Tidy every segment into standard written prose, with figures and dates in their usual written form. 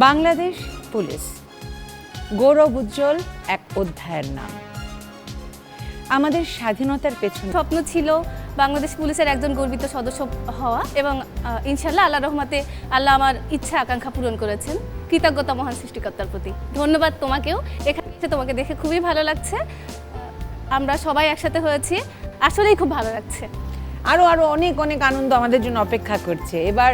Bangladesh police গৌরব উজ্জ্বল এক অধ্যায়ের নাম। আমাদের স্বাধীনতার পেছনে স্বপ্ন ছিল বাংলাদেশ পুলিশের একজন গর্বিত সদস্য হওয়া এবং ইনশাল্লাহ আল্লাহ রহমতে আল্লাহ আমার ইচ্ছা আকাঙ্ক্ষা পূরণ করেছেন। কৃতজ্ঞতা মহান সৃষ্টিকর্তার প্রতি। ধন্যবাদ তোমাকেও। এখানে এসে তোমাকে দেখে খুবই ভালো লাগছে। আমরা সবাই একসাথে হয়েছি, আসলেই খুব ভালো লাগছে। আরো অনেক অনেক আনন্দ আমাদের জন্য অপেক্ষা করছে। এবার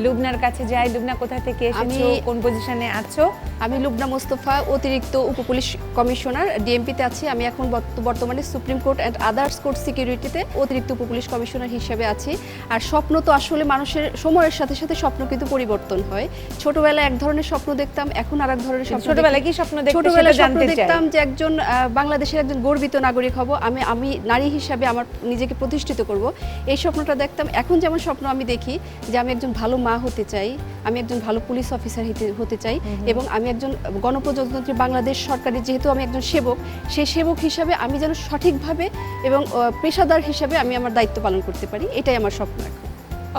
লুবনার কাছে যাই। লুবনা, কোথা থেকে এসেছো, কোন পজিশনে আছো? আমি লুবনা মোস্তফা, অতিরিক্ত উপপুলিশ কমিশনার, ডিএমপিতে আছি। আমি এখন বর্তমানে supreme court and others court সিকিউরিটিতে অতিরিক্ত উপপুলিশ কমিশনার হিসেবে আছি। আর স্বপ্ন তো আসলে মানুষের সময়ের সাথে সাথে স্বপ্ন কিন্তু পরিবর্তন হয়। ছোটবেলায় এক ধরনের স্বপ্ন দেখতাম, এখন আর এক ধরনের স্বপ্ন। ছোটবেলায় কি স্বপ্ন দেখতে? ছোটবেলায় স্বপ্ন দেখতাম যে একজন বাংলাদেশের একজন গর্বিত নাগরিক হব, আমি নারী হিসাবে আমার নিজেকে প্রতিষ্ঠিত করব, এই স্বপ্নটা দেখতাম। এখন যেমন স্বপ্ন আমি দেখি যে আমি একজন ভালো মা হতে চাই, আমি একজন ভালো পুলিশ অফিসার হতে চাই, এবং আমি একজন গণপ্রজাতন্ত্রী বাংলাদেশ সরকারের যেহেতু আমি একজন সেবক, সেই সেবক হিসাবে আমি যেন সঠিকভাবে এবং পেশাদার হিসাবে আমি আমার দায়িত্ব পালন করতে পারি, এটাই আমার স্বপ্ন এখন।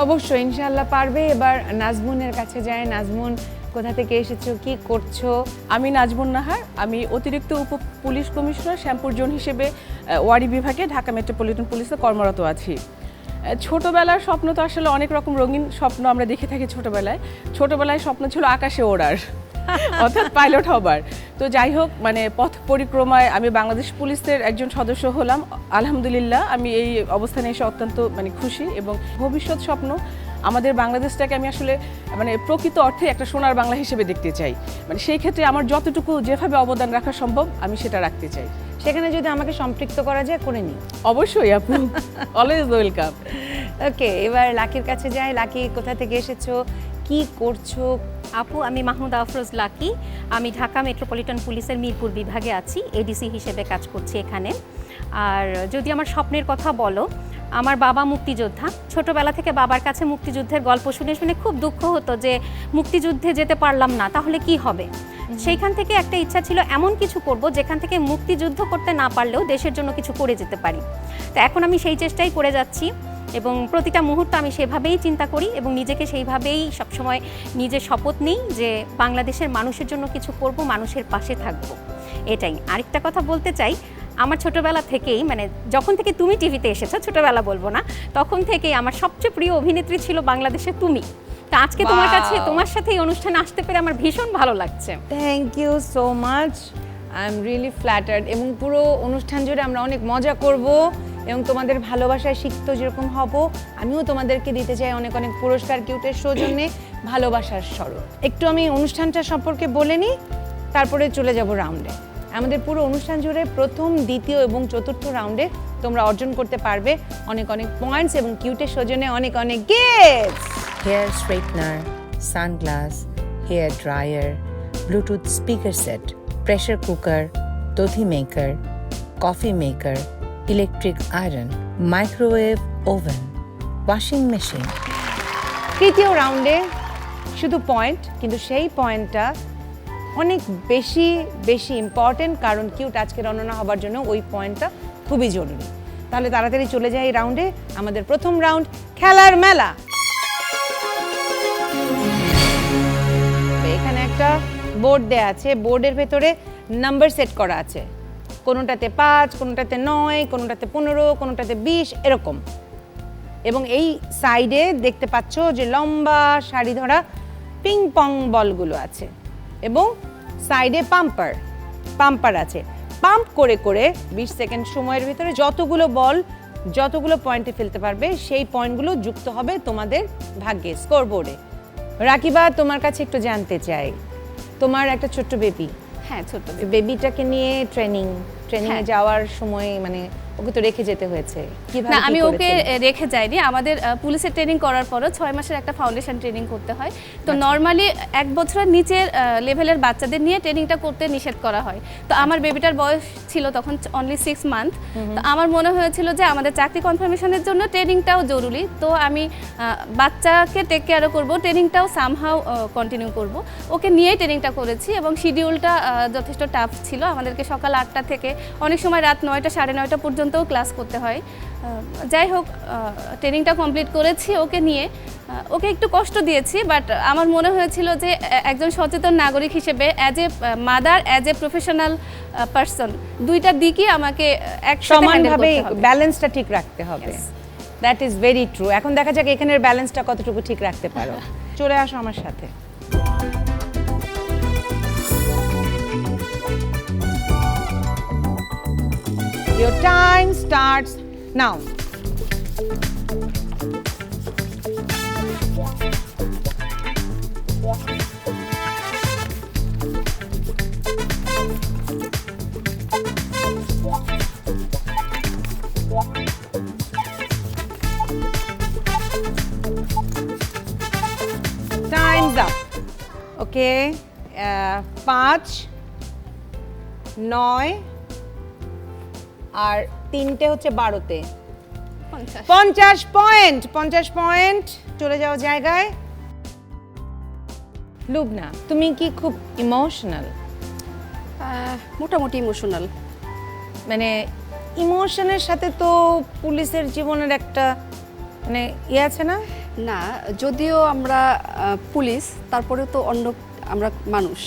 অবশ্যই, ইনশাআল্লাহ পারবে। এবার নাজমুনের কাছে যায়। নাজমুন, কোথা থেকে এসেছো, কি করছো? আমি নাজমুন নাহার, আমি অতিরিক্ত উপ পুলিশ কমিশনার শ্যামপুর জোন হিসেবে ওয়ারি বিভাগে ঢাকা মেট্রোপলিটন পুলিশে কর্মরত আছি। ছোটবেলার স্বপ্ন তো আসলে অনেক রকম রঙিন স্বপ্ন আমরা দেখে থাকি। ছোটবেলায় স্বপ্ন ছিল আকাশে ওড়ার অর্থাৎ পাইলট হবার। তো যাই হোক, মানে পথ পরিক্রমায় আমি বাংলাদেশ পুলিশের একজন সদস্য হলাম। আলহামদুলিল্লাহ আমি এই অবস্থানে এসে অত্যন্ত খুশি। এবং ভবিষ্যৎ স্বপ্ন আমাদের বাংলাদেশটাকে আমি আসলে প্রকৃত অর্থে একটা সোনার বাংলা হিসেবে দেখতে চাই। সেই ক্ষেত্রে আমার যতটুকু যেভাবে অবদান রাখা সম্ভব আমি সেটা রাখতে চাই। সেখানে যদি আমাকে সম্পৃক্ত করা যায়, করে নিই। অবশ্যই আপু, অলওয়েজ ওয়েলকাম। ওকে, এবার লাকির কাছে যাই। লাকি, কোথা থেকে এসেছো, কি করছো? আপু, আমি মাহমুদা আফরোজ লাকি। আমি ঢাকা মেট্রোপলিটন পুলিশের মিরপুর বিভাগে আছি, এডিসি হিসেবে কাজ করছি এখানে। আর যদি আমার স্বপ্নের কথা বলো, আমার বাবা মুক্তিযোদ্ধা। ছোটবেলা থেকে বাবার কাছে মুক্তিযুদ্ধের গল্প শুনে শুনে খুব দুঃখ হতো যে মুক্তিযুদ্ধে যেতে পারলাম না, তাহলে কি হবে। সেইখান থেকে একটা ইচ্ছা ছিল এমন কিছু করব যেখান থেকে মুক্তিযুদ্ধ করতে না পারলেও দেশের জন্য কিছু করে যেতে পারি। তো এখন আমি সেই চেষ্টাই করে যাচ্ছি এবং প্রতিটা মুহূর্ত আমি সেভাবেই চিন্তা করি এবং নিজেকে সেইভাবেই সবসময় নিজের শপথ নিই যে বাংলাদেশের মানুষের জন্য কিছু করব, মানুষের পাশে থাকব। এটাই। আরেকটা কথা বলতে চাই, আমার ছোটবেলা থেকেই, যখন থেকে তুমি টিভিতে এসেছো, ছোটবেলা বলবো না, তখন থেকেই আমার সবচেয়ে প্রিয় অভিনেত্রী ছিল বাংলাদেশে তুমি। তো আজকে তোমার সাথে এই অনুষ্ঠানে আসতে পেরে আমার ভীষণ ভালো লাগছে। Thank you so much, I am really flattered. এবং পুরো অনুষ্ঠান জুড়ে আমরা অনেক মজা করব এবং তোমাদের ভালোবাসায় সিক্ত যেরকম হব, আমিও তোমাদেরকে দিতে চাই অনেক অনেক পুরস্কার কিউটের সৌজন্যে, ভালোবাসার স্বরূপ। একটু আমি অনুষ্ঠানটা সম্পর্কে বলে নিই, তারপরে চলে যাব রাউন্ডে। আমাদের পুরো অনুষ্ঠান জুড়ে প্রথম, দ্বিতীয় এবং চতুর্থ রাউন্ডে তোমরা অর্জন করতে পারবে অনেক অনেক পয়েন্টস এবং কিউটের সৌজন্যে অনেক অনেক gifts. Hair straightener, sunglass, hair dryer, bluetooth speaker set, pressure cooker, দধি maker, coffee maker, electric iron, microwave oven, washing machine. তৃতীয় রাউন্ডে শুধু পয়েন্ট, কিন্তু সেই পয়েন্টটা অনেক বেশি বেশি ইম্পর্টেন্ট, কারণ কিউট আজকে রওনা হবার জন্য ওই পয়েন্টটা খুবই জরুরি। তাহলে তাড়াতাড়ি চলে যাই এই রাউন্ডে। আমাদের প্রথম রাউন্ড, খেলার মেলা। এখানে একটা বোর্ড দেয়া আছে, বোর্ডের ভেতরে নাম্বার সেট করা আছে, কোনোটাতে 5, কোনোটাতে 9, কোনোটাতে 15, কোনোটাতে 20, এরকম। এবং এই সাইডে দেখতে পাচ্ছ যে লম্বা সারি ধরা পিং পং বলগুলো আছে এবং সাইডে পাম্পার আছে। পাম্প করে করে 20 সেকেন্ড সময়ের ভিতরে যতগুলো বল যতগুলো পয়েন্টে ফেলতে পারবে, সেই পয়েন্টগুলো যুক্ত হবে তোমাদের ভাগ্যে, স্কোরবোর্ডে। রাকিবা, তোমার কাছে একটু জানতে চাই, তোমার একটা ছোট্ট বেবি। হ্যাঁ, ছোট্ট বেবিটাকে নিয়ে ট্রেনিং এ যাওয়ার সময় ওকে তো রেখে যেতে হয়েছে, কিভাবে? না, আমি ওকে রেখে যাইনি। আমাদের পুলিশের ট্রেনিং করার পরও 6 মাসের একটা ফাউন্ডেশন ট্রেনিং করতে হয়। তো নর্মালি 1 বছরের নিচের লেভেলের বাচ্চাদের নিয়ে ট্রেনিংটা করতে নিষেধ করা হয়। তো আমার বেবিটার বয়স ছিল তখন অনলি 6 মান্থ। তো আমার মনে হয়েছিল যে আমাদের চাকরি কনফার্মেশনের জন্য ট্রেনিংটাও জরুরি। তো আমি বাচ্চাকে টেক কেয়ারও করবো, ট্রেনিংটাও সামহাউ কন্টিনিউ করব। ওকে নিয়েই ট্রেনিংটা করেছি এবং শিডিউলটা যথেষ্ট টাফ ছিল। আমাদেরকে সকাল 8টা থেকে অনেক সময় রাত 9টা, 9:30 পর্যন্ত পর্যন্তও ক্লাস করতে হয়। যাই হোক, ট্রেনিংটা কমপ্লিট করেছি ওকে নিয়ে। ওকে একটু কষ্ট দিয়েছি, বাট আমার মনে হয়েছিল যে একজন সচেতন নাগরিক হিসেবে as a mother, as a professional person, দুইটা দিকই আমাকে একসাথে হ্যান্ডেল সমানভাবে করতে হবে। ব্যালেন্সটা ঠিক রাখতে হবে। That is very true. এখন দেখা যাক এখানের ব্যালেন্সটা কতটুকু ঠিক রাখতে পারো। চলে আসো আমার সাথে। Your time starts now. Time's up. Okay. 5, 9 আর 3টে হচ্ছে 12তে। 50 পয়েন্ট। 50 পয়েন্ট। চলে যাও জায়গায়। লুবনা, তুমি কি খুব ইমোশনাল? মোটামুটি ইমোশনাল। মানে ইমোশনের সাথে তো পুলিশের জীবনের একটা মানে আছে না? না, যদিও আমরা পুলিশ, তারপরেও তো অন্য আমরা মানুষ।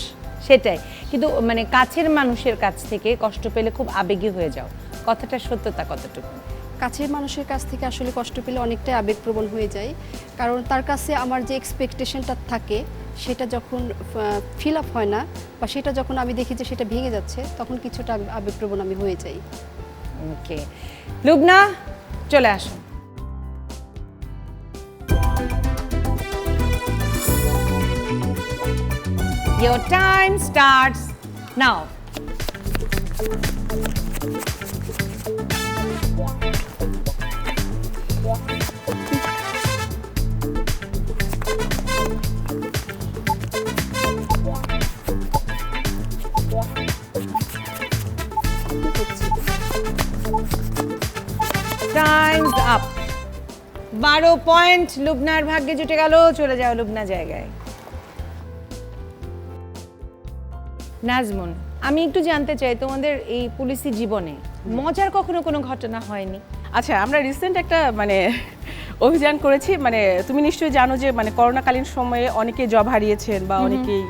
সেটাই, কিন্তু মানে কাছের মানুষের কাছ থেকে কষ্ট পেলে খুব আবেগী হয়ে যাও, কথাটা সত্যতা কতটুকু? কাছের মানুষের কাছ থেকে আসলে কষ্ট পেলে অনেকটাই আবেগপ্রবণ হয়ে যায়, কারণ তার কাছে আমার যে এক্সপেকটেশনটা থাকে সেটা যখন ফিল আপ হয় না, বা সেটা যখন আমি দেখি যে সেটা ভেঙে যাচ্ছে, তখন কিছুটা আবেগপ্রবণ আমি হয়ে যাই। ওকে, লুবনা চলে আসো। Your time starts now. Time's up. 12 point লুবনার ভাগ্যে জুটে গেল। চলে যাও লুবনা জায়গায়। নাজমুন, আমি একটু জানতে চাই তোমাদের এই পুলিশি জীবনে মজার কখনো কোনো ঘটনা হয়নি? আচ্ছা, আমরা রিসেন্ট একটা মানে অভিযান করেছি, মানে তুমি নিশ্চয়ই জানো যে মানে করোনাকালীন সময়ে অনেকে জব হারিয়েছেন বা অনেকেই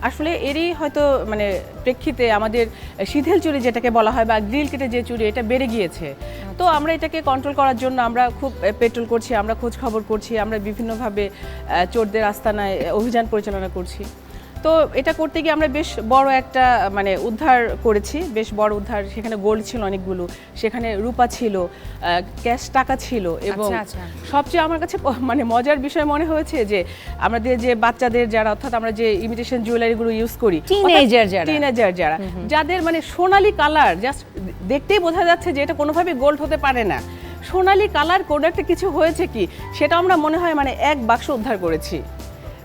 আসলে এরই হয়তো মানে প্রেক্ষিতে আমাদের শিথিল চুরি যেটাকে বলা হয় বা গ্রিল কেটে যে চুরি, এটা বেড়ে গিয়েছে। তো আমরা এটাকে কন্ট্রোল করার জন্য আমরা খুব পেট্রোল করছি, আমরা খোঁজ খবর করছি, আমরা বিভিন্নভাবে চোরদের আস্তানায় অভিযান পরিচালনা করছি। তো এটা করতে গিয়ে আমরা বেশ বড় একটা মানে উদ্ধার করেছি, বেশ বড় উদ্ধার। সেখানে গোল্ড ছিল অনেকগুলো, সেখানে রূপা ছিল, ক্যাশ টাকা ছিল, এবং সবচেয়ে আমার কাছে মানে মজার বিষয় মনে হয়েছে যে আমাদের যে বাচ্চাদের যারা, অর্থাৎ আমরা যে ইমিটেশন জুয়েলারিগুলো ইউজ করি, টিনেজার যারা, যাদের মানে সোনালী কালার, জাস্ট দেখতেই বোঝা যাচ্ছে যে এটা কোনোভাবে গোল্ড হতে পারে না, সোনালী কালার কোনো একটা কিছু হয়েছে কি, সেটা আমরা মনে হয় মানে এক বাক্স উদ্ধার করেছি।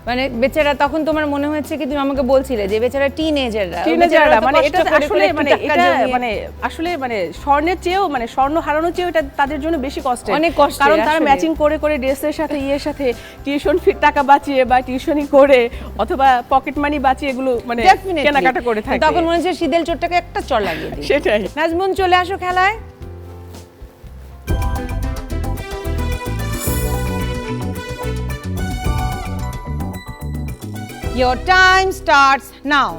মানে বেচারা, তখন তোমার মনে হয়েছে কি, তুমি আমাকে বলছিলে যে বেচারা টিনেজাররা মানে এটা আসলে মানে এটা মানে আসলে মানে স্বর্ণের চেয়েও মানে স্বর্ণ হারানোর চেয়েও এটা তাদের জন্য বেশি কষ্টের, অনেক কষ্ট, কারণ তারা ম্যাচিং করে করে ড্রেসের সাথে ইয়ের সাথে টিউশন ফি টাকা বাঁচিয়ে বা টিউশনি করে অথবা পকেট মানি বাঁচিয়ে এগুলো মানে কেনাকাটা করে থাকে। তখন মনে হচ্ছে শীতল চোরটাকে একটা চড় লাগিয়ে দিই। সেটাই। নাজমুন চলে আসো খেলায়। Your time starts now.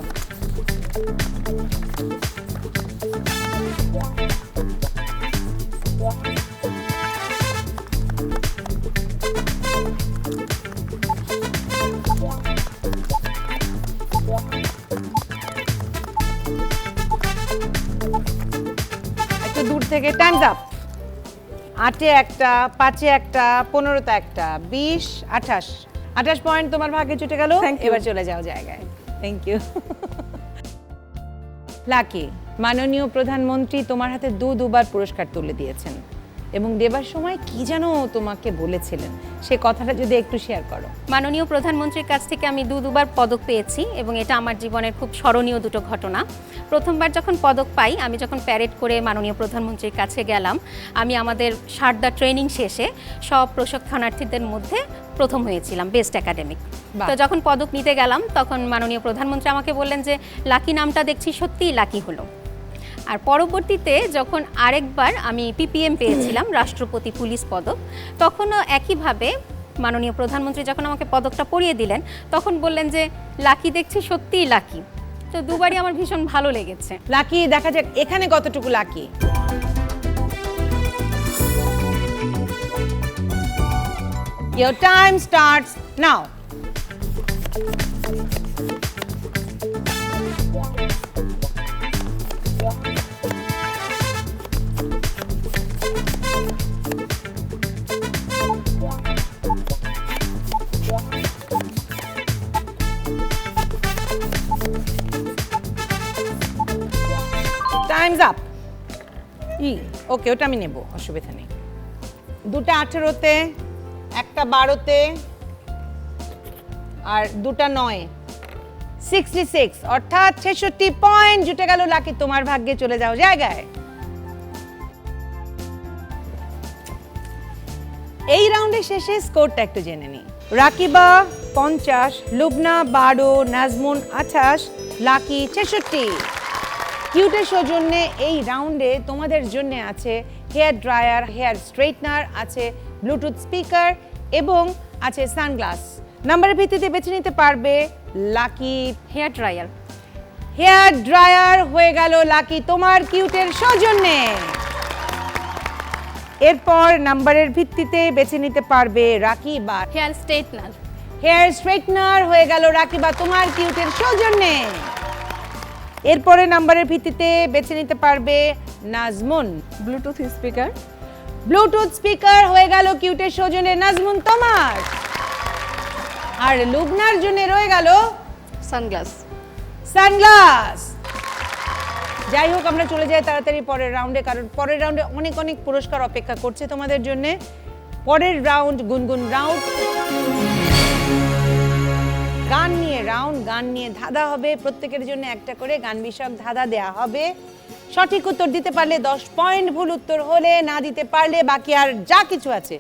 একটু দূর থেকে টাইমস আপ। 8-এ একটা, 5-এ একটা, 15-তে একটা, 20, 28 পয়েন্ট তোমার ভাগ্যে জুটে গেল। এবার চলে যাও জায়গায়। Thank you. লাকি, মাননীয় প্রধানমন্ত্রী তোমার হাতে দুবার পুরস্কার তুলে দিয়েছেন, এবং দেবার সময় কি যেন তোমাকে বলেছিলেন, সে কথাটা যদি একটু শেয়ার করো। মাননীয় প্রধানমন্ত্রীর কাছ থেকে আমি দুবার পদক পেয়েছি, এবং এটা আমার জীবনের খুব স্মরণীয় দুটো ঘটনা। প্রথমবার যখন পদক পাই, আমি যখন প্যারেড করে মাননীয় প্রধানমন্ত্রীর কাছে গেলাম, আমি আমাদের সারদা ট্রেনিং শেষে সব প্রশিক্ষণার্থীদের মধ্যে প্রথম হয়েছিলাম, বেস্ট একাডেমিক। তো যখন পদক নিতে গেলাম, তখন মাননীয় প্রধানমন্ত্রী আমাকে বললেন যে লাকি নামটা দেখছি সত্যিই লাকি হলো। আর পরবর্তীতে যখন আরেকবার আমি পিপিএম পেয়েছিলাম, রাষ্ট্রপতি পুলিশ পদক, তখনও একইভাবে মাননীয় প্রধানমন্ত্রী যখন আমাকে পদকটা পরিয়ে দিলেন, তখন বললেন যে লাকি দেখছি সত্যিই লাকি। তো দুবারই আমার ভীষণ ভালো লেগেছে। লাকি, দেখা যাক এখানে কতটুকু lucky. Your time starts now. Time's up. ওকে, ওটা আমি নেব, অসুবিধা নেই। দুটা 18-তে, একটা 12-তে, আর দুটা 9, 66, অর্থাৎ 66 পয়েন্ট জুটে গেল লাকি। তোমার ভাগ্যে, চলে যাও জায়গায়। এই রাউন্ডের শেষে স্কোরটা একটু জেনে নিই। রাকিবা 50, লুবনা 12, নাজমুন 28, লাকি 66। কিউটের সৌজন্যে এই রাউন্ডে তোমাদের জন্য আছে হেয়ার ড্রায়ার, হেয়ার স্ট্রেটনার, আছে ব্লুটুথ স্পিকার এবং আছে সানগ্লাস। নাম্বারের ভিত্তিতে বেছে নিতে পারবে Lucky. Hair dryer. Hair dryer হয়ে গেল লাকি তোমার কিউটের সৌজন্যে। এরপর নাম্বারের ভিত্তিতে বেছে নিতে পারবে Rakiba. Hair straightener. Hair straightener হয়ে গেল রাকিবা তোমার কিউটের সৌজন্যে। এরপরে নাম্বারের ভিত্তিতে বেছে নিতে পারবে Najmun. Bluetooth speaker. Bluetooth speaker হয়ে গেল কিউটের সৌজন্যে নাজমুন তোমার। আর লুবনার জন্য রয়ে গেল সানগ্লাস। সানগ্লাস। যাই হোক, আমরা চলে যাই তাড়াতাড়ি পরের রাউন্ডে, কারণ পরের রাউন্ডে অনেক অনেক পুরস্কার অপেক্ষা করছে তোমাদের জন্য। পরের রাউন্ড গুনগুন রাউন্ড, গান নিয়ে রাউন্ড, গান নিয়ে ধাঁধা হবে। প্রত্যেকের জন্য একটা করে গান বিষয়ক ধাঁধা দেয়া হবে। সঠিক উত্তর দিতে পারলে 10 পয়েন্ট, ভুল উত্তর হলে, না দিতে পারলে বাকি আর যা কিছু আছে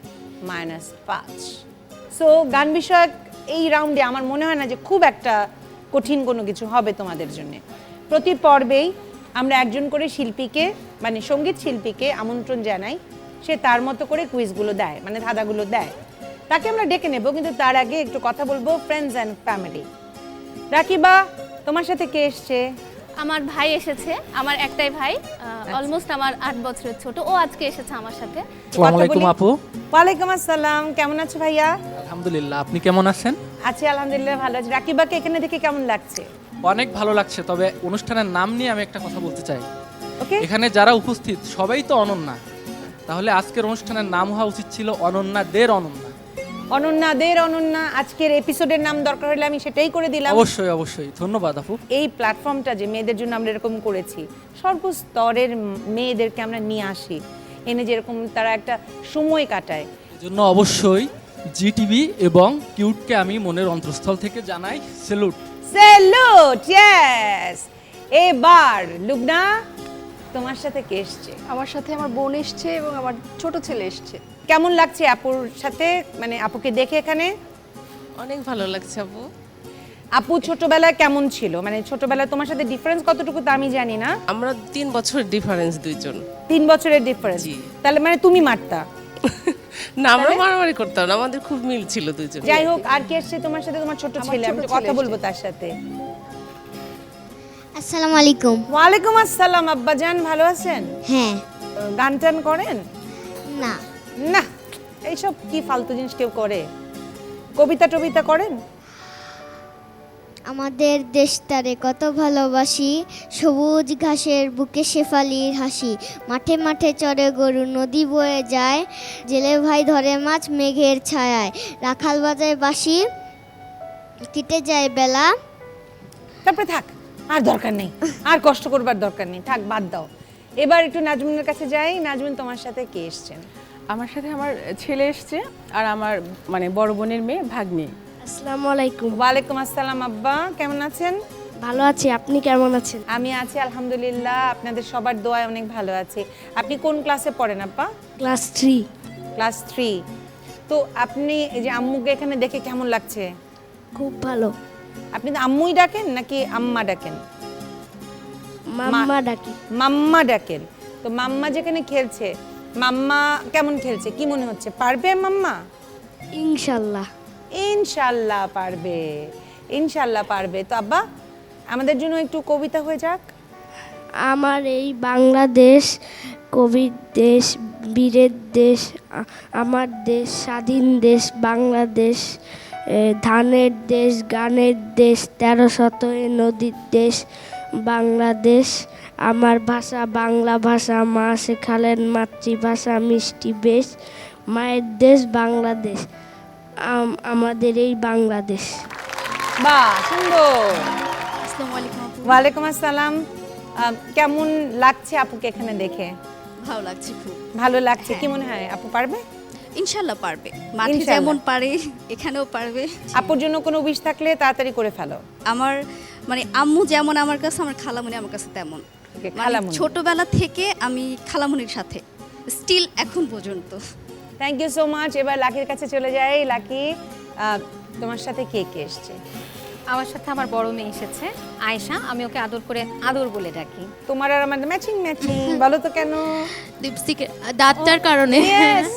-5। সো গান বিষয়ক এই রাউন্ডে আমার মনে হয় না যে খুব একটা কঠিন কোনো কিছু হবে তোমাদের জন্য। প্রতি পর্বেই আমরা একজন করে শিল্পীকে, মানে সঙ্গীত শিল্পীকে আমন্ত্রণ জানাই। সে তার মতো করে কুইজগুলো দেয়, মানে ধাঁধাগুলো দেয়। তাকে আমরা ডেকে নেব, কিন্তু তার আগে একটু কথা বলবো ফ্রেন্ডস অ্যান্ড ফ্যামিলি। রাকিবা, তোমার সাথে কে এসছে? আমার ভাই এসেছে, আমার একটাই ভাই, অলমোস্ট আমার 8 বছরের ছোট। ও আজকে এসেছে আমার সাথে। আসসালামু আলাইকুম আপু। ওয়ালাইকুম আসসালাম, কেমন আছো ভাইয়া? আলহামদুলিল্লাহ, আপনি কেমন আছেন? আছি আলহামদুলিল্লাহ, ভালো আছি। রাকিবাকে এখানে দেখে কেমন লাগছে? অনেক ভালো লাগছে, তবে অনুষ্ঠানের নাম নিয়ে আমি একটা কথা বলতে চাই। ওকে, এখানে যারা উপস্থিত সবাই তো অনন্যা, তাহলে আজকের অনুষ্ঠানের নাম হওয়া উচিত ছিল অনন্যাদের অনন্যা। অনন্যাদের অনন্যা। আজকের এপিসোডের নাম দরকার হলে আমি সেটাই করে দিলাম। অবশ্যই অবশ্যই, ধন্যবাদ আপু। এই প্ল্যাটফর্মটা যে মেয়েদের জন্য আমরা এরকম করেছি, সর্বস্তরের মেয়েদেরকে আমরা নিয়ে আসি, এনে যেরকম তারা একটা সময় কাটায়। এজন্য অবশ্যই জিটিভি এবং কিউটকে আমি মনের অন্তঃস্থল থেকে জানাই স্যালুট। Salute, yes. এবার লুবনা, তোমার সাথে কে এসছে? আমার সাথে আমার বোন এসছে এবং আমার ছোট ছেলে এসছে। কেমন লাগছে আপুর সাথে, মানে আপুকে দেখে এখানে? অনেক ভালো লাগছে আপু। আপু ছোটবেলায় কেমন ছিল, মানে ছোটবেলায় তোমার সাথে ডিফারেন্স কতটুকু তা আমি জানি না। আমরা 3 বছর ডিফারেন্স দুইজন। 3 বছরের ডিফারেন্স। জি। তাহলে মানে তুমি মারতা? না, আমরা মারামারি করতাম না, আমাদের খুব মিল ছিল দুইজন। যাই হোক, আর কে এসছে তোমার সাথে? তোমার ছোট আমার ছেলে, আমি ছোট একটু কথা ছেলে বলবো এসছে। তার সাথে। আসসালামু আলাইকুম। ওয়ালাইকুম আসসালাম। আব্বাজান ভালো আছেন? হ্যাঁ। গান টান করেন? না। না, এইসব কি ফালতু জিনিস কেউ করে? কবিতা টবিতা করেন? আমাদের দেশটারে কত ভালোবাসি, সবুজ ঘাসের বুকে শেফালির হাসি, মাঠে মাঠে চড়ে গরু, নদী বয়ে যায়, জেলে ভাই ধরে মাছ মেঘের ছায়ায়, রাখাল বাজায় বাঁশি, কেটে যায় বেলা। তারপরে থাক, আর দরকার নেই, আর কষ্ট করবার দরকার নেই, থাক, বাদ দাও। এবার একটু নাজমুনের কাছে যাই। নাজমুন, তোমার সাথে কে এসছেন? আমার সাথে আমার ছেলে এসছে আর আমার মানে বড় বোনের মেয়ে ভাগ্নি। আসসালামু আলাইকুম। ওয়ালাইকুম আসসালাম। আব্বা কেমন আছেন? ভালো আছি, আপনি কেমন আছেন? আমি আছি আলহামদুলিল্লাহ, আপনাদের সবার দোয়ায় অনেক ভালো আছি। আপনি কোন ক্লাসে পড়েন আব্বা? ক্লাস 3। ক্লাস 3। তো আপনি এই যে আম্মুকে এখানে দেখে কেমন লাগছে? খুব ভালো। আপনি তো আম্মুই ডাকেন নাকি আম্মা ডাকেন? মাম্মা ডাকি। মাম্মা ডাকেন। তো মাম্মা যেখানে খেলছে, মাম্মা কেমন খেলছে, কি মনে হচ্ছে, পারবে মাম্মা? ইনশাল্লাহ। ইনশাল্লাহ পারবে, ইনশাল্লাহ পারবে। তো আব্বা, আমাদের জন্য একটু কবিতা হয়ে যাক। আমার এই বাংলাদেশ কবির দেশ, বীরের দেশ, আমার দেশ, স্বাধীন দেশ বাংলাদেশ, ধানের দেশ, গানের দেশ, 1300 নদীর দেশ বাংলাদেশ। আমার ভাষা বাংলা ভাষা, মা শেখালেন মাতৃভাষা মিষ্টি বেশ। মায়ের দেশ বাংলাদেশ, আমাদের এই বাংলাদেশ। বাহ, সুন্দর। আসসালামু আলাইকুম আপু। ওয়ালাইকুম আসসালাম। কেমন লাগছে আপুকে এখানে দেখে? ভালো লাগছে খুব। ভালো লাগছে। কি মনে হয় আপু পারবে? ইনশাল্লাহ পারবে, মাঠে ইনশাল্লাহ। যেমন পারে এখানেও পারবে। আপুর জন্য কোনো উইশ থাকলে তাড়াতাড়ি করে ফেলো। আমার মানে আম্মু যেমন আমার কাছে, আমার খালামণি আমার কাছে তেমন। Okay, মানে খালামণি। ছোটবেলা থেকে আমি খালামণির সাথে স্টিল এখন পর্যন্ত। Thank you so much. এবার লাকির কাছে চলে যাই। লাকি, তোমার সাথে কে কে এসছে? আমার সাথে আমার বড় মেয়ে এসেছে আয়েশা, আমি ওকে আদর করে আদর বলে ডাকি। তোমার আর আমার ম্যাচিং ম্যাচিং, বলো তো কেন? লিপস্টিকের দাঁতটার কারণে। ইয়েস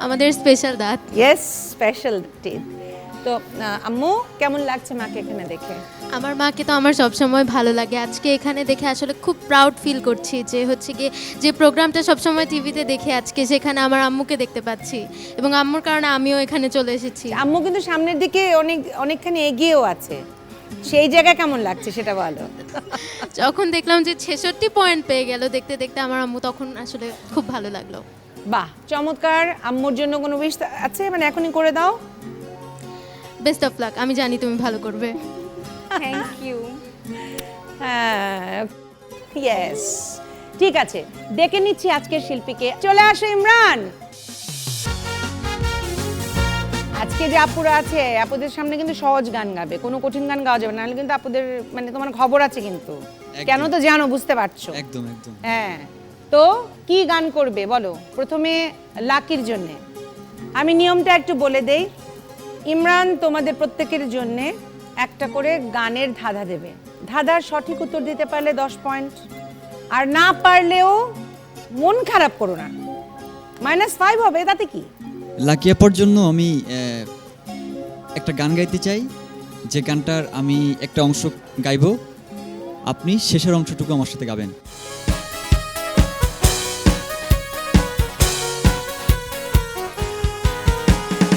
আমাদের স্পেশাল দাঁত। Yes, special teeth. তো আম্মু, কেমন লাগছে মাকে এখানে দেখে? আমার মাকে তো আমার সবসময় ভালো লাগে, আজকে এখানে দেখে আসলে খুব প্রাউড ফিল করছি যে হচ্ছে গিয়ে যে প্রোগ্রামটা সবসময় টিভিতে দেখে আজকে সেখানে আমার আম্মুকে দেখতে পাচ্ছি, এবং আম্মুর কারণে আমিও এখানে চলে এসেছি। আম্মু কিন্তু সামনের দিকে অনেকখানি এগিয়েও আছে, সেই জায়গায় কেমন লাগছে সেটা বলো। যখন দেখলাম যে 66 পয়েন্ট পেয়ে গেল দেখতে দেখতে আমার আম্মু, তখন আসলে খুব ভালো লাগলো। বাহ, চমৎকার। আম্মুর জন্য কোনো উইশ আছে, মানে এখনই করে দাও। বেস্ট অফ লাক, আমি জানি তুমি ভালো করবে। Thank you. হ্যাঁ, ইয়েস, ঠিক আছে। ডেকে নিচ্ছি আজকের শিল্পীকে। চলে আসো ইমরান। আজকে যে আপুরা আছে, আপুদের সামনে কিন্তু সহজ গান গাবে, কোনো কঠিন গান গাওয়া যাবে না, নাহলে কিন্তু আপুদের মানে তোমার খবর আছে কিন্তু। কেন তো জানো, বুঝতে পারছো? একদম একদম। হ্যাঁ, তো কি গান করবে বলো? প্রথমে লাকির জন্য আমি নিয়মটা একটু বলে দেই। ইমরান তোমাদের প্রত্যেকের জন্য একটা করে গানের ধাঁধা দেবে। ধাঁধার সঠিক উত্তর দিতে পারলে 10 পয়েন্ট, আর না পারলেও মন খারাপ করো না, -5 হবে, তাতে কি। লাকি আপার জন্য আমি একটা গান গাইতে চাই, যে গানটার আমি একটা অংশ গাইবো, আপনি শেষের অংশটুকু আমার সাথে গাবেন।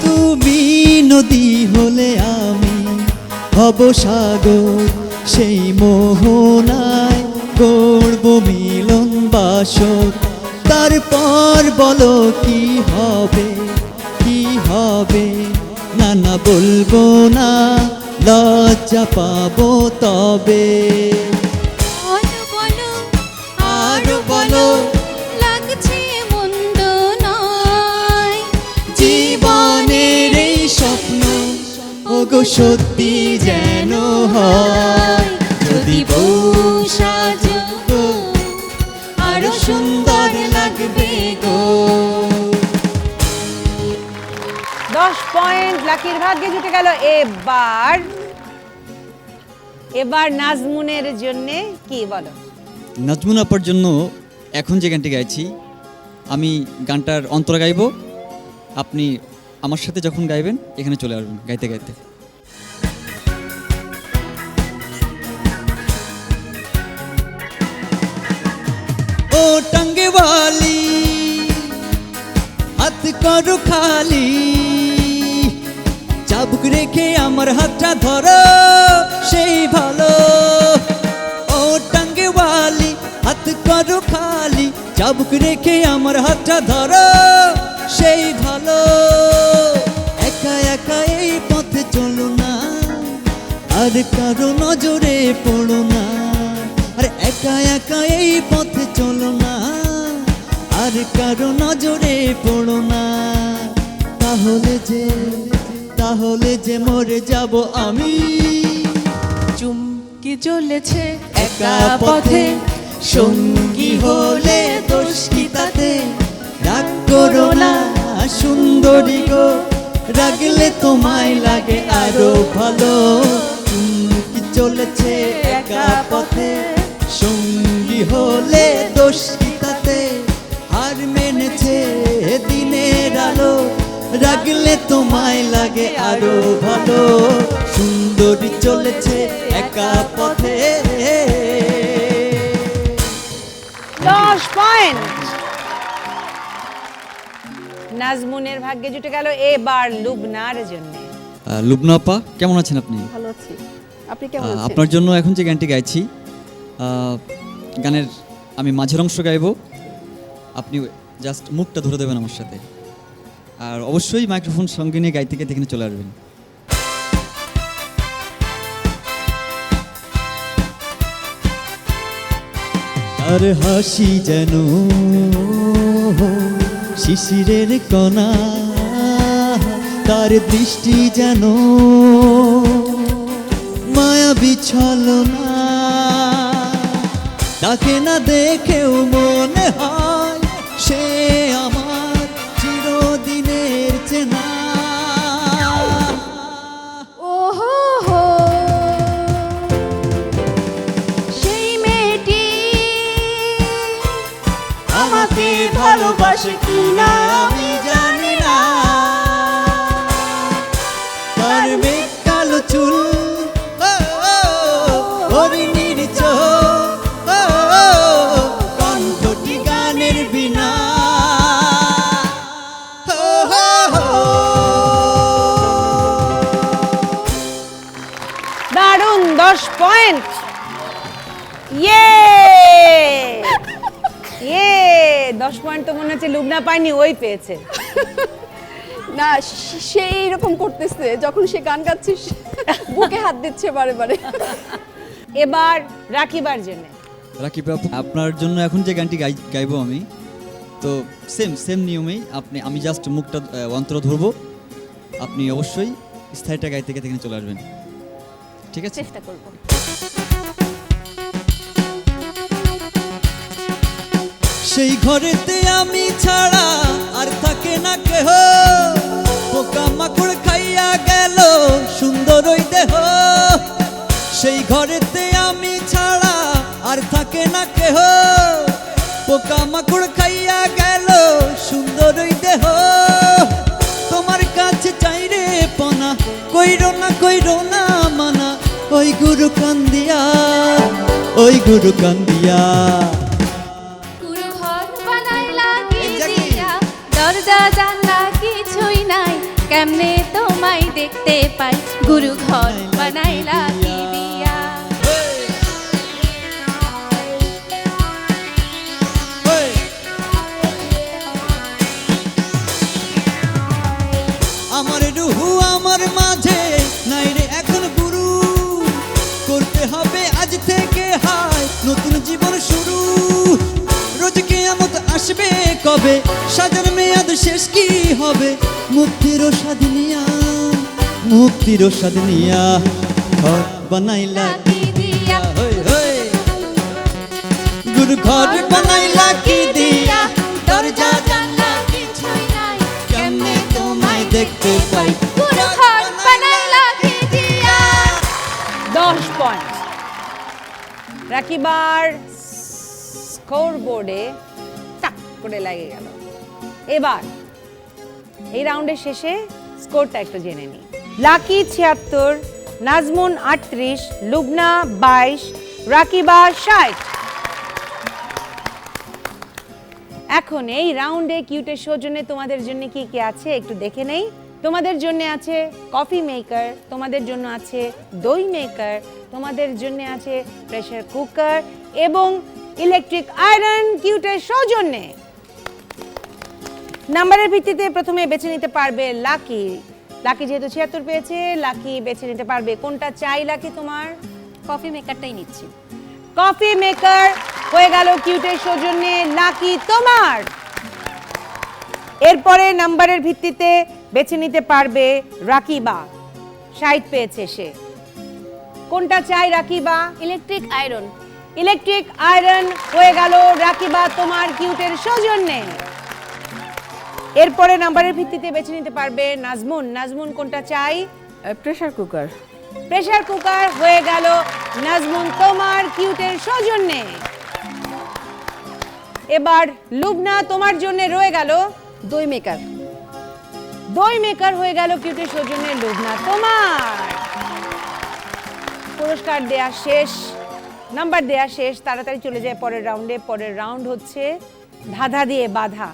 তুমি নদী হলে আমি হব সাগর, সেই মোহনায় গড়ব মিলন বাসর। তারপর বলো কি হবে, কি হবে, না না বলবো না, লজ্জা পাবো তবে। আরো বলো, লাগছে মন্দ নয়, জীবনের এই স্বপ্ন ওগো সত্যি যেন হয়। যদি বউ সাজো গো, আরো সুন্দর লাগবে গো। 10 পয়েন্ট লাকির ভাগ্যে জুটে গেল। এবার নাজমুনের জন্য কি বলো? নাজমুন আপার জন্য এখন যে গানটি গাইছি, আমি গানটার অন্তরা গাইবো, আপনি আমার সাথে যখন গাইবেন এখানে চলে আসবেন গাইতে গাইতে। ও টাঙ্গে वाली হাত করো খালি, চাবুক রেখে আমার হাতটা ধরো, সেই ভালো। ও টাঙ্গে वाली হাত করো খালি, চাবুক রেখে আমার হাতটা ধরো, সেই ভালো। একা একা এই পথে চলো না, আর কারো নজরে পড়ো না। আরে একা একা এই পথে চলো না, আর কারো নজরে পড়ো না। তাহলে যে মরে যাব আমি। চুমকি জ্বলেছে একা পথে সঙ্গী হলে দোষ কি তাতে? রাগ করো না সুন্দরী গো, রাগলে তোমায় লাগে আরো ভালো। চুমকি চলেছে একা পথে সঙ্গী হলে দোষ কি তাতে, হার মেনেছে দিনের আলো, রাগলে তোমায় লাগে আরো ভালো, সুন্দরী চলেছে একা পথে। 10 পয়েন্ট নাজমুনের ভাগ্যে জুটে গেল এবার লুবনার জন্য। লুবনা আপা, কেমন আছেন আপনি? ভালো আছি, আপনি কেমন আছেন? আপনার জন্য এখন যে গানটি গাইছি, গানের আমি মাঝের অংশ গাইবো, আপনি জাস্ট মুখটা ধরে দেবেন আমার সাথে, আর অবশ্যই মাইক্রোফোন সঙ্গে নিয়ে গাইতে গাইতে এখানে চলে আসবেন। আর হাসি যেন শিশিরের কণা, তার দৃষ্টি যেন মায়াবী ছলনা, তাকে না দেখেও মনে হয় সে আমার চিরদিনের চেনা। ওহো হো, সেই মেয়েটি আমাকে ভালোবাসে কিনা আমি জানি না, তার মেঘ কালো চুল, হরিণীর চোখ, কণ্ঠটি গানের বিনা। দারুণ, 10 পয়েন্ট। ইয়ে 10 পয়েন্ট তো মনে হচ্ছে লুবনা পায়নি, ওই পেয়েছে। না, সেই রকম করতেছে যখন সে গান গাচ্ছে, বুকে হাত দিচ্ছে বারে বারে। এবার রাখিবার জন্য। রাকিব আপু, আপনার জন্য এখন যে গানটি গাইবো আমি, তো সেম নিয়মেই আমি জাস্ট মুখটা অন্তর ধরবো, আপনি অবশ্যই স্থায়ীটা গাইতে গাইতে এখানে চলে আসবেন, ঠিক আছে? চেষ্টা করব। সেই ঘরেতে আমি ছাড়া আর থাকে না কেহ, পোকা মাকড় খাইয়া গেল সুন্দর ওই দেহ। সেই ঘরেতে আমি ছাড়া আর থাকে না কেহ, পোকা মাকড় খাইয়া গেল সুন্দর ওই দেহ। তোমার কাছে চাই রে পনা, কইরো না মানা, ওই গুরু কান্দিয়া, ওই গুরু কান্দিয়া। দরজা জানলা কিছুই নাই, কেমনে তোমায় দেখতে পাই, গুরু ঘর বানাইলা কি দিয়া। আমার রুহু আমার মাঝে নাই রে এখন গুরু, করতে হবে আজ থেকে হায় নতুন জীবন শুরু। রোজ কিয়ামত আসবে কবে, সাজার মেয়াদ শেষ কি হবে, মুক্তির স্বাদ নিয়া, মুক্তির স্বাদ নিয়া, ঘর বানাইলা কি দিয়া, গুরু ঘর বানাইলা কি দিয়া। দরজা জানলা কিছুই নাই, কেমনে তোমায় দেখতে পাই, গুরু ঘর বানাইলা কি দিয়া। 10 পয়েন্ট। রাকিবার স্কোর বোর্ডে টাক করে লাগে গেল। এবার এই রাউন্ডের শেষে স্কোরটা একটু জেনে নিই। লাকি 76, নাজমুন 38, লুবনা 22, রাকিবা 60। এখন এই রাউন্ডে কিউটের সৌজন্যে তোমাদের জন্য কি কি আছে একটু দেখে নেই। তোমাদের জন্য আছে কফি মেকার, তোমাদের জন্য আছে দই মেকার, তোমাদের জন্য আছে প্রেসার কুকার এবং ইলেকট্রিক আয়রন কিউটের সৌজন্যে। নাম্বারের ভিত্তিতে প্রথমে বেছে নিতে পারবে লাকি। লাকি যেহেতু 76 পেয়েছে, লাকি বেছে নিতে পারবে কোনটা চাই। লাকি তোমার কফি মেকারটাই নিচ্ছি। কফি মেকার হয়ে গেল কিউটের সৌজন্যে। লাকি তোমার। এরপরে নাম্বারের ভিত্তিতে বেছে নিতে পারবে রাকিবা, 60 পেয়েছে সে। কোনটা চাই Rakiba? Electric iron. Electric iron হয়ে গেল রাকিবা তোমার কিউটের সৌজন্যে। এরপরে নাম্বারের ভিত্তিতে বেছে নিতে পারবে নাজমুন। নাজমুন কোনটা চাই? Pressure cooker. প্রেসার কুকার হয়ে গেল নাজমুন তোমার কিউটের সৌজন্যে। এবার লুবনা তোমার জন্য রয়ে গেল দই মেকার। দই মেকার হয়ে গেল কিউটের সৌজন্যে লুবনা তোমার। পুরস্কার দেয়া শেষ, নাম্বার দেয়া শেষ, তাড়াতাড়ি চলে যায় পরের রাউন্ডে। পরের রাউন্ড হচ্ছে ধাঁধা দিয়ে বাধা।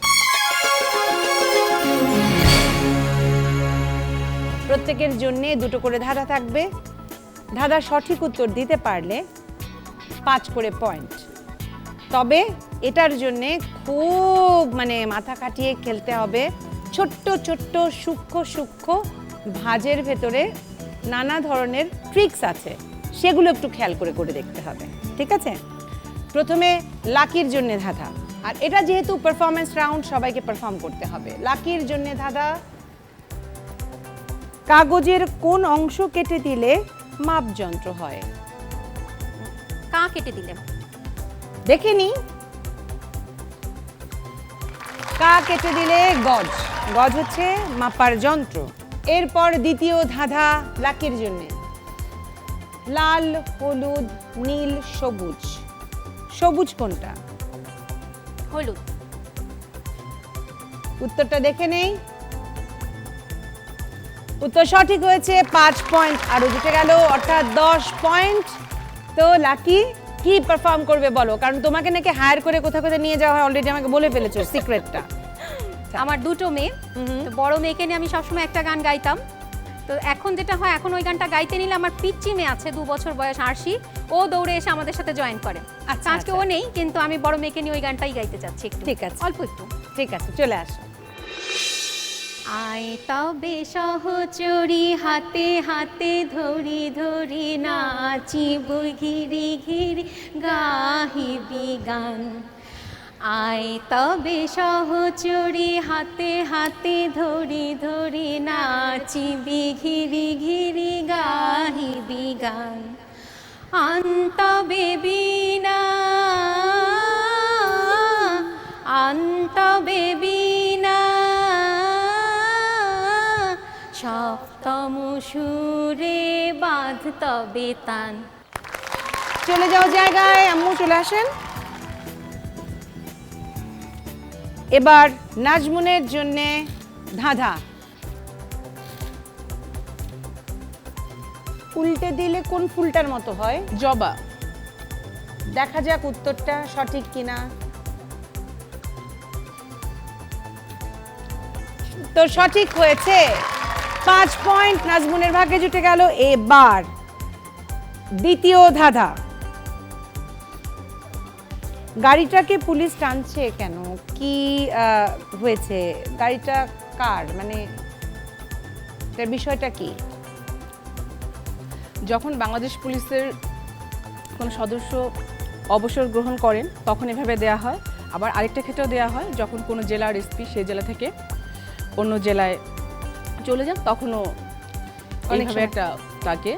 প্রত্যেকের জন্য দুটো করে ধাঁধা থাকবে। ধাঁধার সঠিক উত্তর দিতে পারলে 5 করে পয়েন্ট। তবে এটার জন্যে খুব মাথা খাটিয়ে খেলতে হবে। ছোট্ট ছোট্ট সূক্ষ্ম সূক্ষ্ম ভাঁজের ভেতরে নানা ধরনের ট্রিক্স আছে, সেগুলো একটু খেয়াল করে করে দেখতে হবে, ঠিক আছে? প্রথমে লাকির জন্য ধাঁধা, আর এটা যেহেতু পারফরমেন্স রাউন্ড, সবাইকে পারফর্ম করতে হবে। লাকির জন্য ধাঁধা, কাগজের কোন অংশ কেটে দিলে মাপযন্ত্র হয়? কা কেটে দিলে? দেখেনি, কা কেটে দিলে গজ, গজ হচ্ছে মাপার যন্ত্র। এরপর দ্বিতীয় ধাঁধা লাকির জন্য, লাল, হলুদ, নীল, সবুজ, সবুজ কোনটা? হলুদ। উত্তরটা দেখে নেই। উত্তর সঠিক হয়েছে, 5 পয়েন্ট আরো জুটে গেল, অর্থাৎ 10 পয়েন্ট। তো লাকি কি পারফর্ম করবে বলো, কারণ তোমাকে নাকি হায়ার করে কোথাও কোথাও নিয়ে যাওয়া হয়, অলরেডি আমাকে বলে ফেলেছো সিক্রেটটা। আমার দুটো মেয়ে, তো বড় মেয়েকে নিয়ে আমি সবসময় একটা গান গাইতাম। তো এখন যেটা হয়, এখন ওই গানটা গাইতে নিলে আমার পিচ্চি মেয়ে আছে 2 বছর বয়স আরশি, ও দৌড়ে এসে আমাদের সাথে জয়েন করে। আচ্ছা, আজকে ও নেই, কিন্তু আমি বড় মেয়েকে নিয়ে ওই গানটাই গাইতে চাচ্ছি একটু। ঠিক আছে, অল্প একটু। ঠিক আছে, চলে আসো। আয় তবে সহচরি হাতে হাতে ধরি ধরি নাচিব ঘিরি ঘিরি গাহিবি গান। আয় তবে সহচরি হাতে হাতে ধরি ধরি নাচিবি ঘিরি ঘিরি গাহিবি গান। আন্তবে বিনা আন্তবে বিনা সপ্তম সুরে বাঁধ তবে তান। চলে যাও জায়গায়, আম্মু চলে আসেন। এবার নাজমুনের জন্য ধাঁধা, উল্টে দিলে কোন ফুলটার মতো হয়? জবা। দেখা যাক উত্তরটা সঠিক কিনা। তো সঠিক হয়েছে, 5 পয়েন্ট নাজমুনের ভাগ্যে জুটে গেল। এবার দ্বিতীয় ধাঁধা, গাড়িটাকে পুলিশ টানছে কেন? কি হয়েছে? গাড়িটা কার? এটার বিষয়টা কি? যখন বাংলাদেশ পুলিশের কোনো সদস্য অবসর গ্রহণ করেন তখন এভাবে দেয়া হয়। আবার আরেকটা ক্ষেত্রেও দেয়া হয়, যখন কোনো জেলার এসপি সেই জেলা থেকে অন্য জেলায় চলে যান, তখনও অনেকভাবে একটা তাকে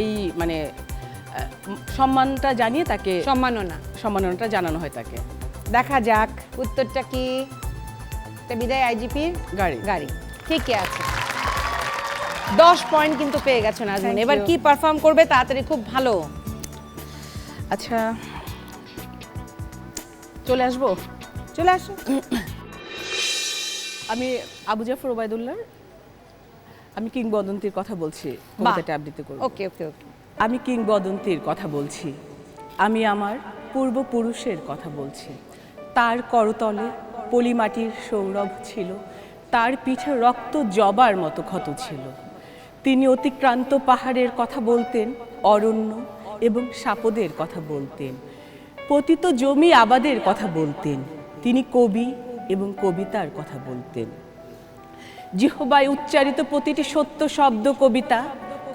এই সম্মানটা জানিয়ে তাকে সম্মাননাটা জানানো হয় তাকে। দেখা যাক উত্তরটা কি। বিদায় আইজিপির গাড়ি। গাড়ি ঠিকই আছে। 10 পয়েন্ট কিন্তু পেয়ে গেছো নাজমুন। এবার কি পারফর্ম করবে তাড়াতাড়ি, খুব ভালো। আচ্ছা, চলে আসবো? চলে আসো। আমি আবু জাফর ওবায়দুল্লাহর আমি কিংবদন্তির কথা বলছি, কবিতাটা আবৃত্তি করব। ওকে ওকে ওকে। আমি কিংবদন্তির কথা বলছি, আমি আমার পূর্বপুরুষের কথা বলছি। তার করতলে পলিমাটির সৌরভ ছিল, তার পিঠে রক্ত জবার মতো ক্ষত ছিল। তিনি অতিক্রান্ত পাহাড়ের কথা বলতেন, অরণ্য এবং সাপদের কথা বলতেন, পতিত জমি আবাদের কথা বলতেন। তিনি কবি এবং কবিতার কথা বলতেন। জিহ্বায় উচ্চারিত প্রতিটি সত্য শব্দ কবিতা,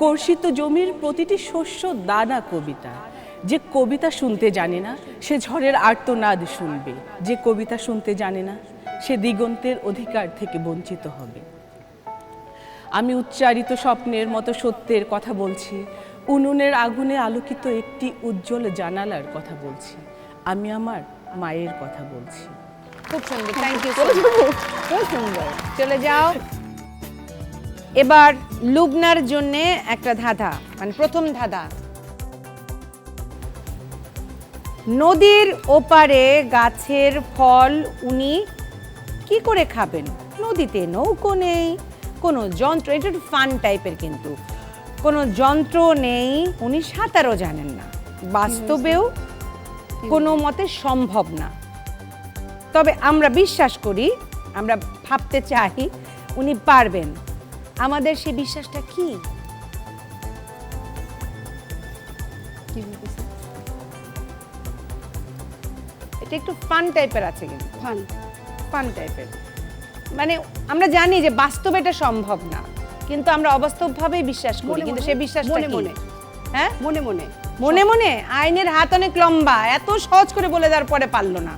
কর্ষিত জমির প্রতিটি শস্য দানা কবিতা। যে কবিতা শুনতে জানে না সে ঝড়ের আর্তনাদ শুনবে, যে কবিতা শুনতে জানে না সে দিগন্তের অধিকার থেকে বঞ্চিত হবে। আমি উচ্চারিত স্বপ্নের মতো সত্যের কথা বলছি, উনুনের আগুনে আলোকিত একটি উজ্জ্বল জানালার কথা বলছি। আমি আমার মায়ের কথা বলছি। খুব সুন্দর, থ্যাংক ইউ। খুব সুন্দর, চলে যাও। এবার লুবনার জন্য একটা ধাঁধা, মানে প্রথম ধাঁধা। নদীর ওপারে গাছের ফল উনি কি করে খাবেন? নদীতে নৌকো নেই, কোনো যন্ত্র, এটা একটু ফান টাইপের, কিন্তু কোনো যন্ত্র নেই, উনি সাঁতারও জানেন না, বাস্তবেও কোনো মতে সম্ভব না। তবে আমরা বিশ্বাস করি, আমরা ভাবতে চাই উনি পারবেন। আমাদের সেই বিশ্বাসটা কি? এটা একটু ফান টাইপের আছে, কিন্তু ফান টাইপের, মানে আমরা জানি যে বাস্তবে এটা সম্ভব না, কিন্তু আমরা অবাস্তবভাবেই বিশ্বাস করি। কিন্তু সেই বিশ্বাসটা মনে কি? মনে। হ্যাঁ, মনে মনে মনে মনে। আইনের হাত অনেক লম্বা, এত সহজ করে বলে দেওয়ার পরে পারলো না।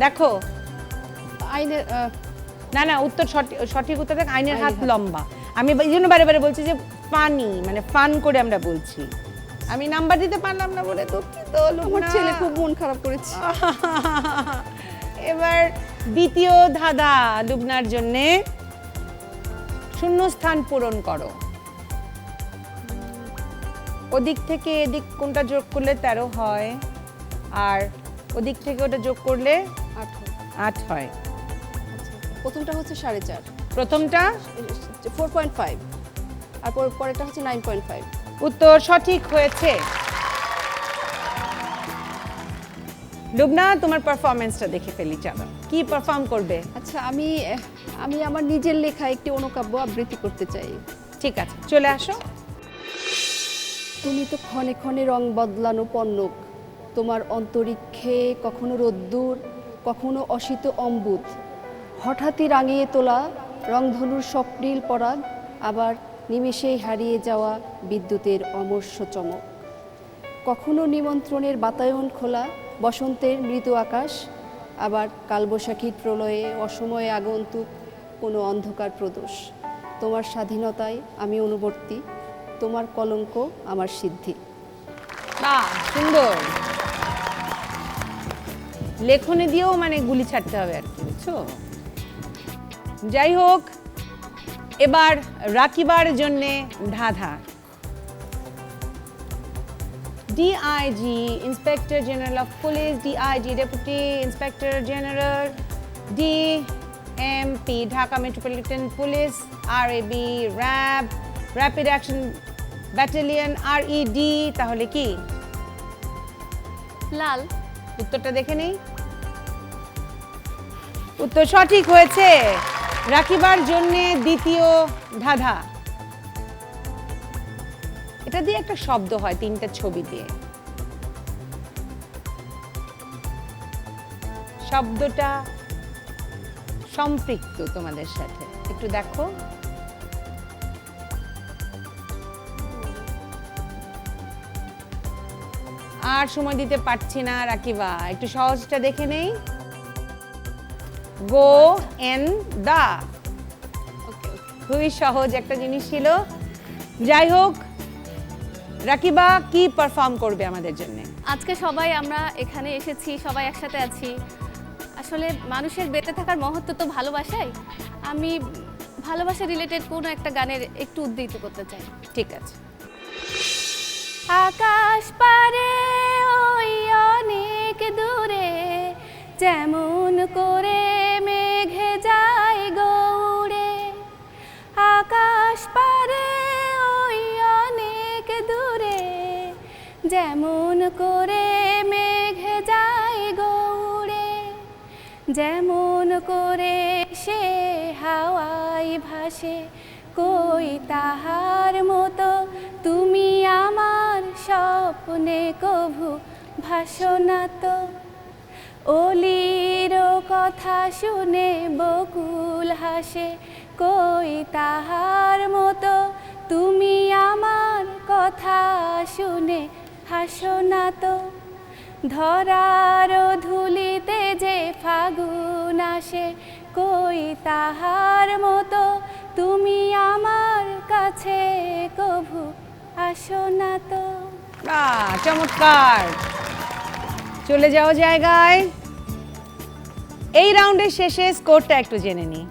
দেখো, আইনের না না, উত্তর সঠিক উত্তর দেখ, আইনের হাত লম্বা। আমি এই জন্য বারে বারে বলছি যে ফানি, মানে ফান করে আমরা বলছি। আমি নাম্বার দিতে পারলাম না বলে দুঃখিত। আমার ছেলে খুব মন খারাপ করেছে। এবার দ্বিতীয় ধাঁধা লুবনার জন্যে, শূন্যস্থান পূরণ করো। ওদিক থেকে এদিক কোনটা যোগ করলে 13 হয়, আর ওদিক থেকে ওটা যোগ করলে 8 হয়। প্রথমটা হচ্ছে 4.5, প্রথমটা 4.5, আর পরেরটা হচ্ছে 9.5। উত্তর সঠিক হয়েছে। লুবনা, তোমার পারফরমেন্সটা দেখে ফেলি, চলো কি পারফর্ম করবে? আচ্ছা, আমি আমার নিজের লেখা একটি অনুকাব্য আবৃত্তি করতে চাই। ঠিক আছে, চলে আসো। তুমি তো ক্ষণে ক্ষণে রং বদলানো পণ্যক, তোমার অন্তরিক্ষে কখনো রোদ্দুর, কখনো অসিত অম্বুদ, হঠাৎই রাঙিয়ে তোলা রংধনুর স্বপ্নীল পরাগ, আবার নিমেষেই হারিয়ে যাওয়া বিদ্যুতের অমর্ষ চমক, কখনো নিমন্ত্রণের বাতায়ন খোলা বসন্তের মৃদু আকাশ, আবার কালবৈশাখীর প্রলয়ে অসময়ে আগন্তুক কোনো অন্ধকার প্রদোষ। তোমার স্বাধীনতায় আমি অনুবর্তী, তোমার কলঙ্ক আমার সিদ্ধি। বাহ, সুন্দর। লেখনে দিয়েও মানে গুলি ছাড়তে হবে আর কি, বুঝছো? যাই হোক, এবার রাকিবার জন্যে ধাঁধা। DIG, Inspector General of Police, DIG, Deputy Inspector General, DMP, Dhaka Metropolitan Police, RAB, RAB, Rapid Action Battalion, RED, তাহলে কি? লাল। উত্তরটা দেখে নেই। উত্তর সঠিক হয়েছে। রাকিবার জন্য দ্বিতীয় ধাঁধা। এটা দিয়ে একটা শব্দ হয় 3টা ছবি দিয়ে। শব্দটা সম্পৃক্ত তোমাদের সাথে, একটু দেখো। আর সময় দিতে পারছি না রাকিবা, একটু সহজটা দেখে নেই। গো এন দা, খুবই সহজ একটা জিনিস ছিল। যাই হোক, রাকিবা কি পারফর্ম করবে আমাদের জন্য? আজকে সবাই আমরা এখানে এসেছি, সবাই একসাথে আছি। আসলে মানুষের বেঁচে থাকার মহত্ব তো ভালোবাসাই। আমি ভালোবাসা রিলেটেড কোনো একটা গানের একটু উদ্ধৃত করতে চাই। ঠিক আছে। আকাশ পারে ওই অনেক দূরে, যেমন করে মেঘে যায় গৌড়ে। আকাশ পারে ওই অনেক দূরে, যেমন করে মেঘে যায় গৌড়ে। যেমন করে সে হাওয়ায় ভাসে, কই তাহার মতো তুমি আমার স্বপ্নে কভু ভাসো না তো। অলির কথা শুনে বকুল হাসে, কই তাহার মতো তুমি আমার কথা শুনে হাসো না তো। ধরার ধুলিতে যে ফাগুন আসে, কই তাহার মতো তুমি আমার কাছে কভু আসো না তো। চমৎকার। চলে যাও জায়গায়। এই রাউন্ডের শেষে স্কোরটা একটু জেনে নিই।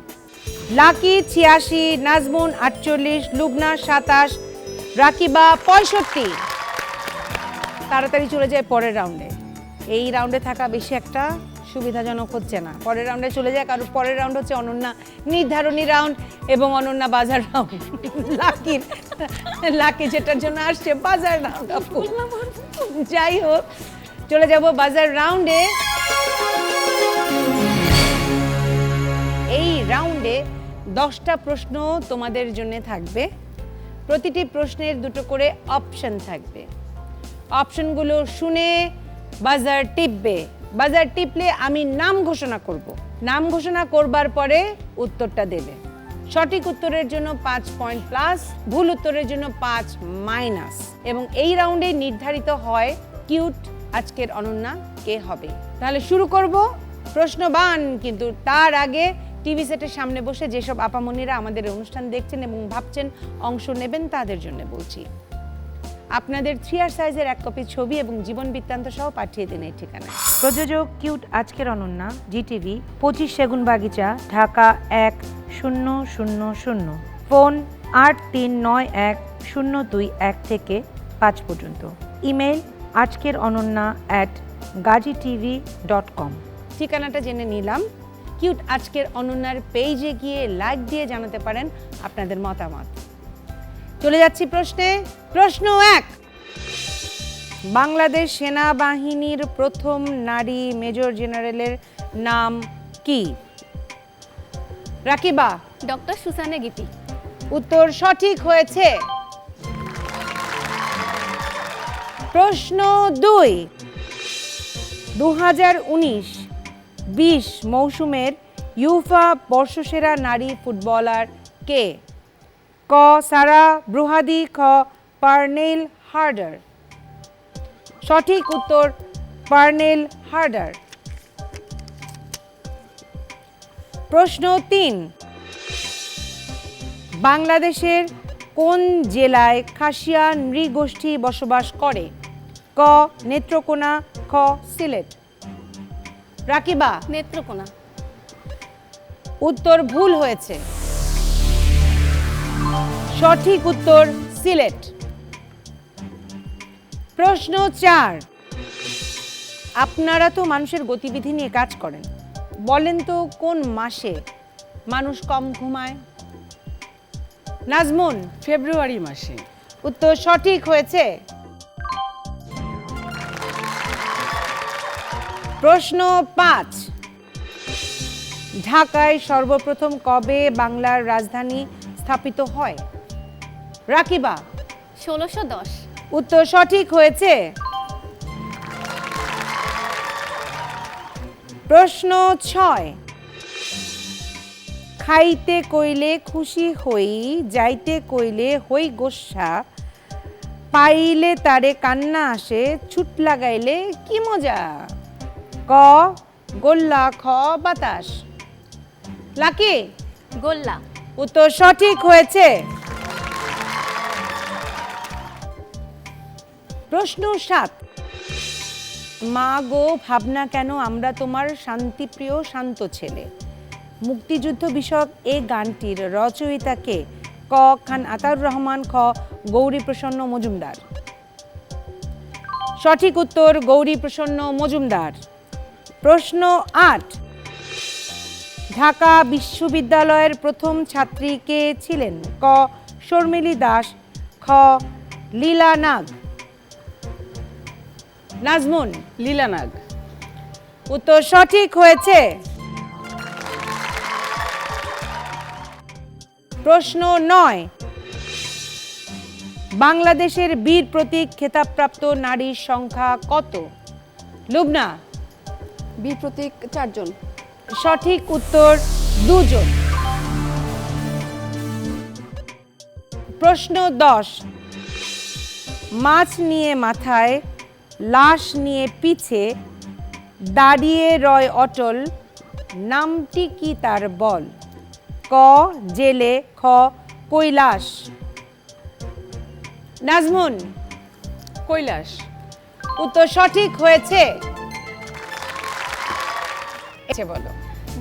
লাকি 86, নাজমুন 48, লুবনা 27, রাকিবা 65। তাড়াতাড়ি চলে যায় পরের রাউন্ডে। এই রাউন্ডে থাকা বেশি একটা সুবিধাজনক হচ্ছে না, পরের রাউন্ডে চলে যায়, কারণ পরের রাউন্ড হচ্ছে অনন্যা নির্ধারণী রাউন্ড এবং অনন্যা বাজার রাউন্ড। লাকি যেটার জন্য আসছে বাজার রাউন্ড। যাই হোক, চলে যাব বাজার রাউন্ডে। এই রাউন্ডে 10টা প্রশ্ন তোমাদের জন্য থাকবে। প্রতিটি প্রশ্নের দুটো করে অপশন থাকবে। অপশনগুলো শুনে বাজার টিপবে। বাজার টিপলে আমি নাম ঘোষণা করব। নাম ঘোষণা করবার পরে উত্তরটা দেবে। সঠিক উত্তরের জন্য 5 পয়েন্ট প্লাস, ভুল উত্তরের জন্য 5 মাইনাস। এবং এই রাউন্ডে নির্ধারিত হয় কিউট আজকের অনন্যা কে হবে। তাহলে শুরু করব প্রশ্নবান। কিন্তু তার আগে টিভি সেটের সামনে বসে যেসব আপামনিরা আমাদের অনুষ্ঠান দেখছেন এবং ভাবছেন অংশ নেবেন, তাদের জন্য বলছি, আপনাদের 3R সাইজের 1 কপি ছবি এবং জীবন বৃত্তান্ত সহ পাঠিয়ে দিন এই ঠিকানায়। প্রযোজক কিউট আজকের অনন্যা, জিটিভি, 25 সেগুন বাগিচা, ঢাকা 1000। ফোন 839102 থেকে 5 পর্যন্ত। ইমেল আজকের ononna@gazitv.com। ঠিকানাটা জেনে নিলাম। কিউট আজকের অনন্যার পেজে গিয়ে লাইক দিয়ে জানাতে পারেন আপনাদের মতামত। চলে যাচ্ছি প্রশ্নে। প্রশ্ন 1, বাংলাদেশ সেনাবাহিনীর প্রথম নারী মেজর জেনারেলের নাম কি? রাকিবা। Doctor সুসানে Giti. উত্তর সঠিক হয়েছে। প্রশ্ন 2, 2019-20 মৌসুমের ইউফা বর্ষসেরা নারী ফুটবলার কে? ক সারা ব্রুহাদি, খ পার্নেল হার্ডার। সঠিক উত্তর পার্নেল হার্ডার। প্রশ্ন 3, বাংলাদেশের কোন জেলায় খাসিয়া নৃগোষ্ঠী বসবাস করে? ক নেত্রকোনা, খ সিলেট। রাকিবা। নেত্রকোনা। উত্তর ভুল হয়েছে। সঠিক উত্তর সিলেট। প্রশ্ন 4, আপনারা তো মানুষের গতিবিধি নিয়ে কাজ করেন, বলেন তো কোন মাসে মানুষ কম ঘুমায়? নাজমুন। ফেব্রুয়ারি মাসে। উত্তর সঠিক হয়েছে। প্রশ্ন 5, ঢাকায় সর্বপ্রথম কবে বাংলার রাজধানী স্থাপিত হয়? রাকিবা। 1610। উত্তর সঠিক হয়েছে। প্রশ্ন 6, খাইতে কইলে খুশি হই, যাইতে কইলে হই গোস্বা, পাইলে তারে কান্না আসে, ছুট লাগাইলে কি মজা? ক গোল্লা, খ বাতাস। লাকি। গোল্লা। উত্তর সঠিক হয়েছে। প্রশ্ন 7, মা গো ভাবনা কেন আমরা তোমার শান্তিপ্রিয় শান্ত ছেলে, মুক্তিযুদ্ধ বিষয়ক এই গানটির রচয়িতা কে? ক খান আতাউর রহমান, খ গৌরী প্রসন্ন মজুমদার। সঠিক উত্তর গৌরী প্রসন্ন মজুমদার। প্রশ্ন 8, ঢাকা বিশ্ববিদ্যালয়ের প্রথম ছাত্রী কে ছিলেন? ক শর্মিলী দাস, খ লীলা নাগ। নাজমুন। লীলা নাগ। উত্তর সঠিক হয়েছে। প্রশ্ন 9, বাংলাদেশের বীর প্রতীক খেতাবপ্রাপ্ত নারীর সংখ্যা কত? লুবনা। বীর প্রতীক 4 জন। সঠিক উত্তর 2 জন। প্রশ্ন 10, মাছ নিয়ে মাথায়, লাশ নিয়ে পিছে, দাঁড়িয়ে রয় অটল, নামটি কি তার বল? ক জেলে, খ কৈলাস। নাজমুন। কৈলাস। উত্তর সঠিক হয়েছে। বলো।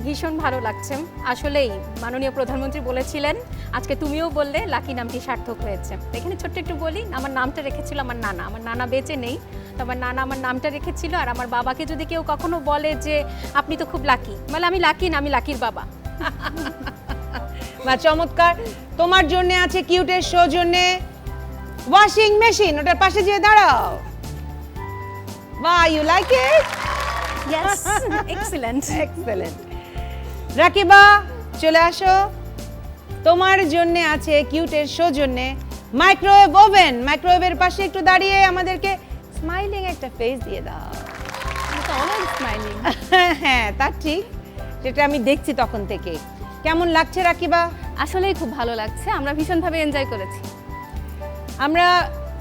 ভীষণ ভালো লাগছে আসলেই। মাননীয় প্রধানমন্ত্রী বলেছিলেন, আজকে তুমিও বললে লাকি নামটি সার্থক হয়েছে। এখানে ছোট্ট একটু বলি, আমার নামটা রেখেছিল আমার নানা। আমার নানা বেঁচে নেই, তো আমার নানা আমার নামটা রেখেছিল। আর আমার বাবাকে যদি কেউ কখনো বলে যে আপনি তো খুব লাকি, মানে আমি লাকি না, আমি লাকির বাবা। বা চমৎকার। তোমার জন্য আছে কিউটের সৌজন্যে ওয়াশিং মেশিন, ওটার পাশে যেয়ে দাঁড়াও। বাহ, you like it? Yes, excellent. Excellent. Rakiba চলে আসো, তোমার জন্য আছে কিউটের সৌজন্যে মাইক্রোওয়েভ ওভেন। মাইক্রোওয়েভের পাশে একটু দাঁড়িয়ে আমাদেরকে স্মাইলিং একটা ফেস দিয়ে দাও। অনেক স্মাইলিং। হ্যাঁ, তা ঠিক, যেটা আমি দেখছি তখন থেকে। কেমন লাগছে রাকিবা? আসলেই খুব ভালো লাগছে, আমরা ভীষণভাবে এনজয় করেছি। আমরা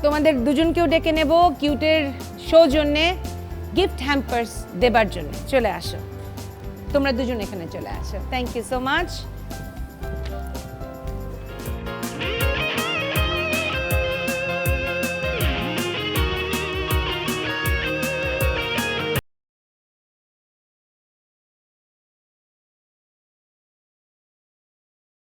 তোমাদের দুজনকেও ডেকে নেব কিউটের সৌজন্যে গিফট হ্যাম্পার্স দেবার জন্য। চলে আসো, তোমরা দুজন এখানে চলে আসো। Thank you so much.